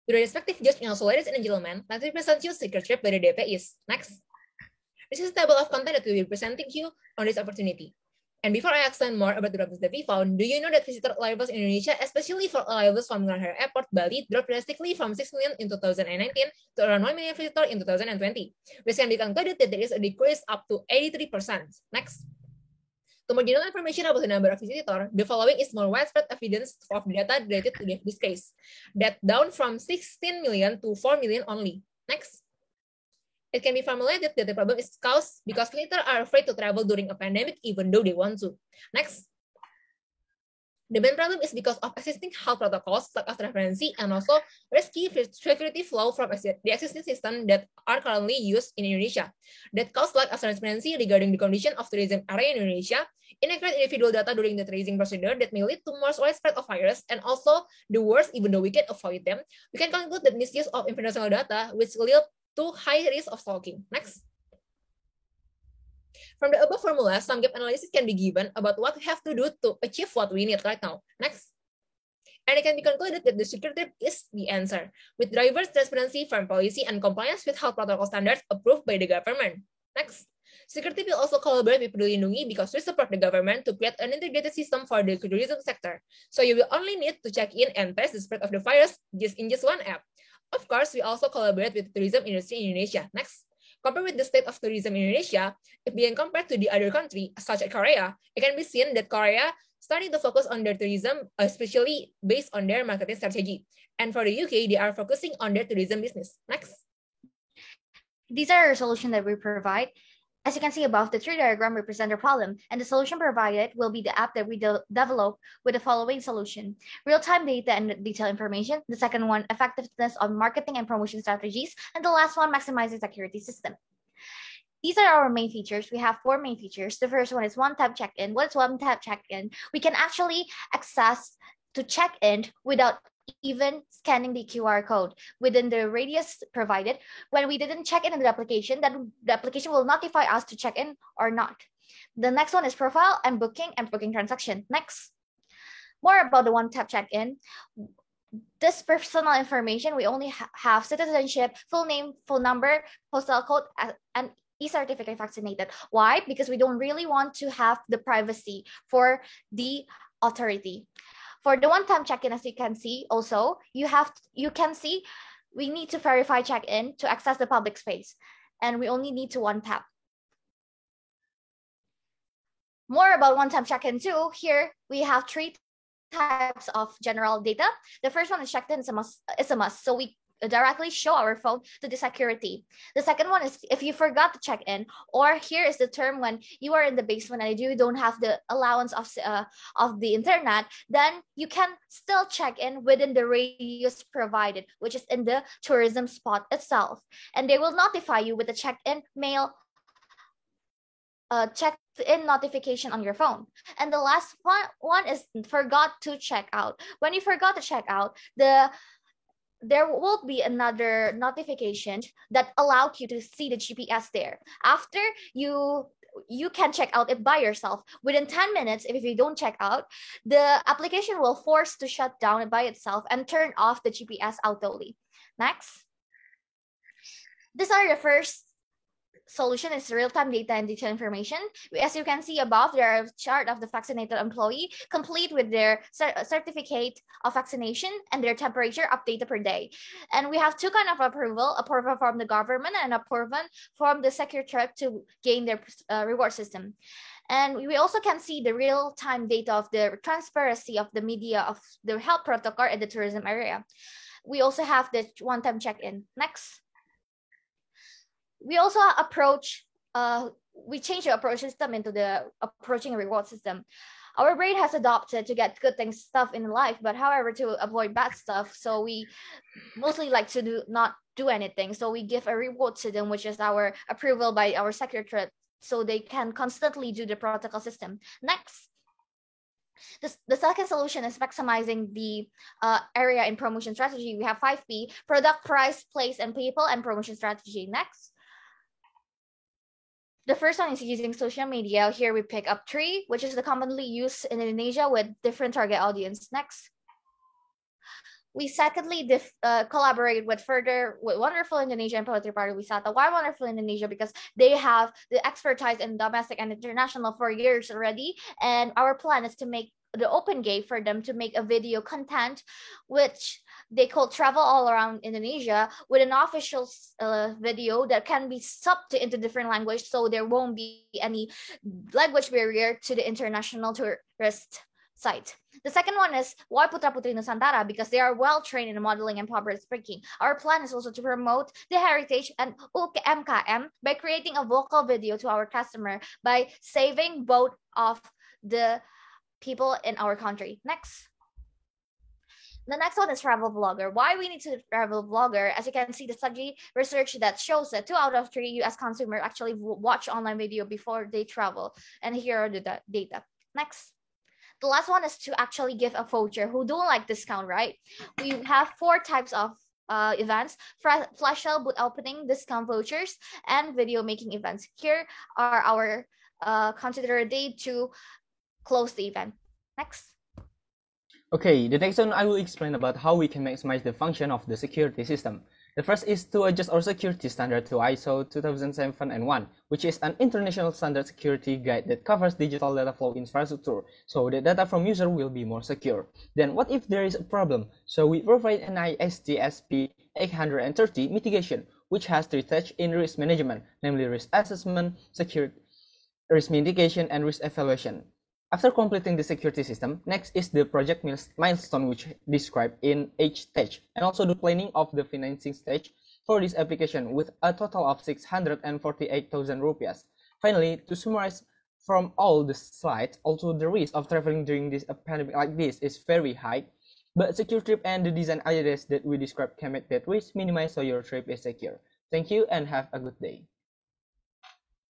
The respective judge in also ladies and gentlemen, that represents you secretary by the DP is next. This is a table of content that we will be presenting you on this opportunity. And before I explain more about the drops that we found, do you know that visitor arrivals in Indonesia, especially for arrivals from Ngurah Airport, Bali, dropped drastically from 6 million in 2019 to around 1 million visitors in 2020, which can be concluded that there is a decrease up to 83%. Next. To more general information about the number of visitors, the following is more widespread evidence of data related to this case, that down from 16 million to 4 million only. Next. It can be formulated that the problem is caused because visitors are afraid to travel during a pandemic even though they want to. Next. The main problem is because of existing health protocols like transparency and also risky security flow from the existing system that are currently used in Indonesia that cause lack of transparency regarding the condition of tourism area in Indonesia, inaccurate individual data during the tracing procedure that may lead to more widespread of virus, and also the worst, even though we can avoid them, we can conclude that misuse of international data which lead to high risk of stalking. Next. From the above formula, some gap analysis can be given about what we have to do to achieve what we need right now. Next. And it can be concluded that the security is the answer, with drivers' transparency, firm policy, and compliance with health protocol standards approved by the government. Next. Security will also collaborate with Peduli Lindungi because we support the government to create an integrated system for the tourism sector. So you will only need to check in and test the spread of the virus in just one app. Of course, we also collaborate with the tourism industry in Indonesia. Next. Compared with the state of tourism in Indonesia, if being compared to the other country, such as Korea, it can be seen that Korea starting to focus on their tourism, especially based on their marketing strategy. And for the UK, they are focusing on their tourism business. Next. These are the solutions that we provide. As you can see above, the tree diagram represents the problem, and the solution provided will be the app that we develop with the following solution: real-time data and detailed information. The second one, effectiveness on marketing and promotion strategies. And the last one, maximizing security system. These are our main features. We have 4 main features. The first one is one-tap check-in. What is one-tap check-in? We can actually access to check in without even scanning the QR code within the radius provided. When we didn't check in the application, then the application will notify us to check in or not. The next one is profile and booking transaction. Next. More about the one-tap check-in. This personal information, we only have citizenship, full name, phone number, postal code, and e-certificate vaccinated. Why? Because we don't really want to have the privacy for the authority. For the one-time check-in, as you can see, also you can see we need to verify check-in to access the public space, and we only need to one tap. More about one-time check-in too. Here we have 3 types of general data. The first one is check-in is a must, so we directly show our phone to the security. The second one is if you forgot to check in, or here is the term when you are in the basement and you don't have the allowance of the internet, then you can still check in within the radius provided, which is in the tourism spot itself, and they will notify you with the check-in mail, check-in notification on your phone. And the last one is forgot to check out. When you forgot to check out, there will be another notification that allowed you to see the GPS there. After you can check out it by yourself. Within 10 minutes, if you don't check out, the application will force to shut down by itself and turn off the GPS autoly. Next. These are the first solution is real-time data and detailed information. As you can see above, there are a chart of the vaccinated employee, complete with their certificate of vaccination and their temperature updated per day. And we have 2 kinds of approval from the government and approval from the secretary to gain their reward system. And we also can see the real-time data of the transparency of the media of the health protocol in the tourism area. We also have the one-time check-in. Next. We also we change the approach system into the approaching reward system. Our brain has adopted to get good things stuff in life, but however to avoid bad stuff. So we mostly like to not do anything. So we give a reward to them, which is our approval by our secretary, so they can constantly do the protocol system. Next. The second solution is maximizing the area in promotion strategy. We have 5P: product, price, place, and people, and promotion strategy. Next. The first one is using social media. Here we pick up 3, which is the commonly used in Indonesia with different target audience. Next. We secondly collaborate with Wonderful Indonesia and Poetry Party Wisata. Why Wonderful Indonesia? Because they have the expertise in domestic and international for years already, and our plan is to make the open gate for them to make a video content which they call Travel All Around Indonesia, with an official video that can be subbed into different language, so there won't be any language barrier to the international tourist site. The second one is why Putra Putri Nusantara, because they are well trained in modeling and public speaking. Our plan is also to promote the heritage and UMKM by creating a vocal video to our customer by saving both of the people in our country. Next. The next one is travel vlogger. Why we need to travel vlogger? As you can see, the study research that shows that 2 out of 3 US consumers actually watch online video before they travel. And here are the data. Next. The last one is to actually give a voucher. Who don't like discount, right? We have 4 types of events: flash sale, booth opening, discount vouchers, and video making events. Here are our considered date to close the event. Next. Okay, the next one I will explain about how we can maximize the function of the security system. The first is to adjust our security standard to ISO 2007-1, which is an international standard security guide that covers digital data flow infrastructure, so the data from user will be more secure. Then what if there is a problem? So we provide an NIST-SP 830 mitigation, which has 3 stages in risk management, namely risk assessment, security, risk mitigation, and risk evaluation. After completing the security system, next is the project milestone, which described in each stage, and also the planning of the financing stage for this application with a total of 648,000 rupiahs. Finally, to summarize from all the slides, also the risk of traveling during this pandemic like this is very high, but secure trip and the design ideas that we described can make that risk minimized so your trip is secure. Thank you and have a good day.